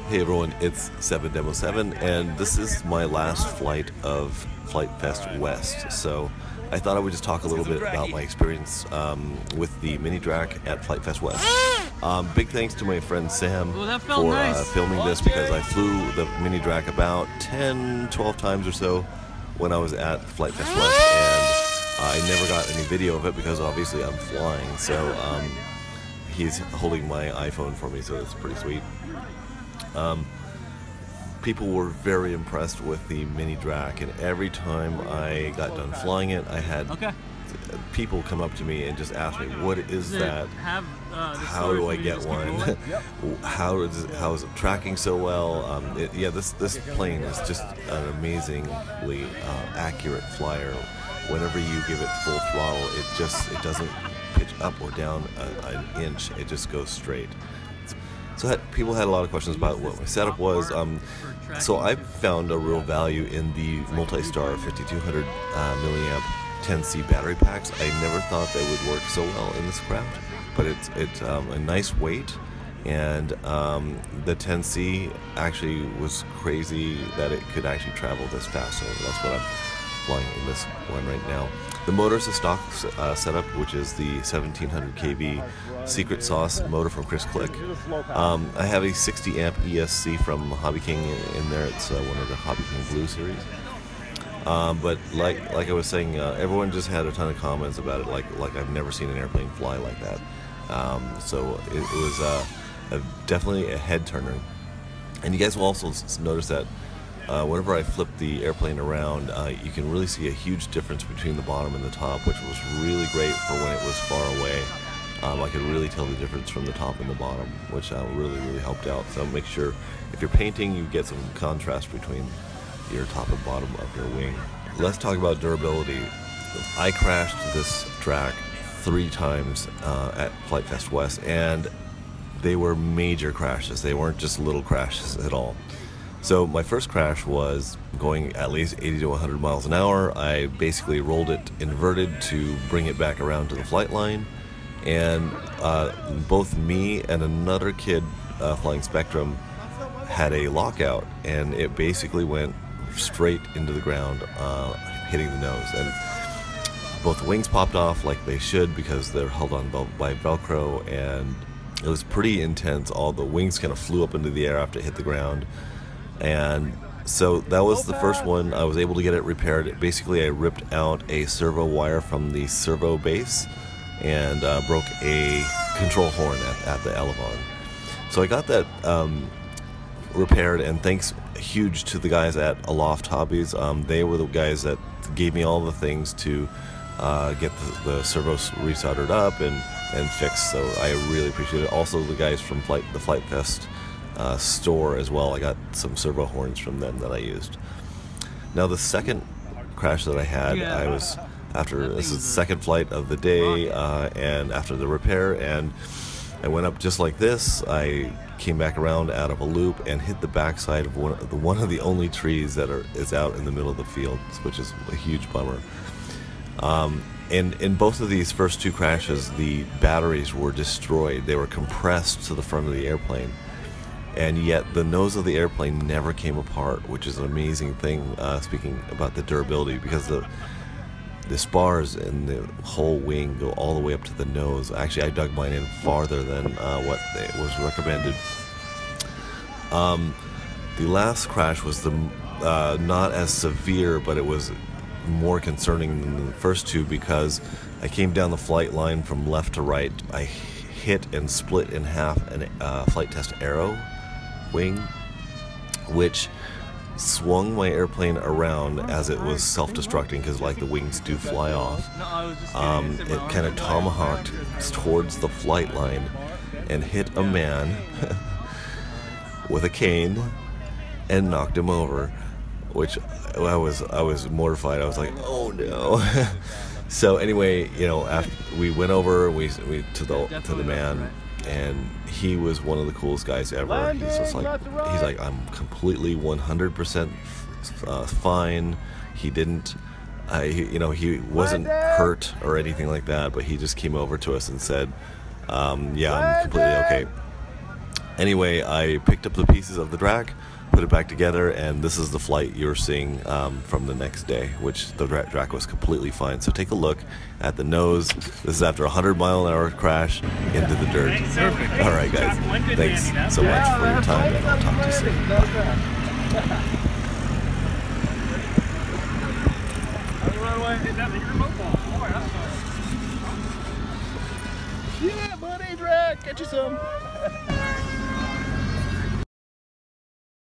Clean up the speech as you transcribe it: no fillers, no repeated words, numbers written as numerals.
Hey everyone, it's 7Demo7, and this is my last flight of Flite Fest West. So I thought I would just talk a little bit about my experience with the mini Drak at Flite Fest West. Big thanks to my friend Sam for filming this, because I flew the mini Drak about 10-12 times or so when I was at Flite Fest West, and I never got any video of it because obviously I'm flying. So he's holding my iPhone for me, so it's pretty sweet. People were very impressed with the mini Drak, and every time I got done flying it, I had people come up to me and just ask me, "What is that? How do I get one? How is it tracking so well?" This plane is just an amazingly accurate flyer. Whenever you give it full throttle, it doesn't pitch up or down an inch. It just goes straight. So people had a lot of questions about what my setup was. So I found a real value in the multi-star 5200 milliamp 10C battery packs. I never thought they would work so well in this craft, but it's a nice weight, and the 10C actually was crazy that it could actually travel this fast. So that's what I'm flying in this one right now. The motor's a stock setup, which is the 1700 kV secret sauce motor from Chris Click. I have a 60 amp ESC from Hobby King in there. It's one of the Hobby King Blue series. But like I was saying, everyone just had a ton of comments about it. Like I've never seen an airplane fly like that. So it was definitely a head turner. And you guys will also notice that whenever I flip the airplane around, you can really see a huge difference between the bottom and the top, which was really great for when it was far away. I could really tell the difference from the top and the bottom, which really helped out. So make sure, if you're painting, you get some contrast between your top and bottom of your wing. Let's talk about durability. I crashed this Drak 3 times at Flite Fest West, and they were major crashes. They weren't just little crashes at all. So my first crash was going at least 80 to 100 miles an hour. I basically rolled it inverted to bring it back around to the flight line, and both me and another kid flying Spectrum had a lockout, and it basically went straight into the ground, hitting the nose, and both the wings popped off like they should because they're held on by Velcro, and it was pretty intense. All the wings kind of flew up into the air after it hit the ground. And so that was the first one. I was able to get it repaired. Basically, I ripped out a servo wire from the servo base and broke a control horn at the elevon. So I got that repaired, and thanks huge to the guys at Aloft Hobbies. They were the guys that gave me all the things to get the servos resoldered up and fixed. So I really appreciate it. Also, the guys from the Flite Fest store as well. I got some servo horns from them that I used. Now the second crash that I had, this is the second flight of the day, and after the repair, and I went up just like this. I came back around out of a loop and hit the backside of one of the only trees that is out in the middle of the field, which is a huge bummer. And in both of these first 2 crashes, the batteries were destroyed. They were compressed to the front of the airplane, and yet the nose of the airplane never came apart, which is an amazing thing, speaking about the durability, because the spars and the whole wing go all the way up to the nose. Actually, I dug mine in farther than what was recommended. The last crash was not as severe, but it was more concerning than the first 2, because I came down the flight line from left to right. I hit and split in half a flight test arrow wing, which swung my airplane around as it was self-destructing, because like the wings do fly off. It kind of tomahawked towards the flight line and hit a man with a cane and knocked him over, which I was mortified. I was like, oh no. So anyway, after we went over, we to the man, and he was one of the coolest guys ever. He's like, I'm completely 100% fine. He didn't, he wasn't hurt or anything like that, but he just came over to us and said, yeah, I'm completely okay. Anyway, I picked up the pieces of the Drak, put it back together, and this is the Flite you're seeing from the next day, which the Drak was completely fine. So take a look at the nose. This is after a 100-mile-an-hour crash into the dirt. Perfect. All right, guys. Thanks so much for your time, and I'll talk to you soon. Bye. Yeah, buddy, Drak, get you some.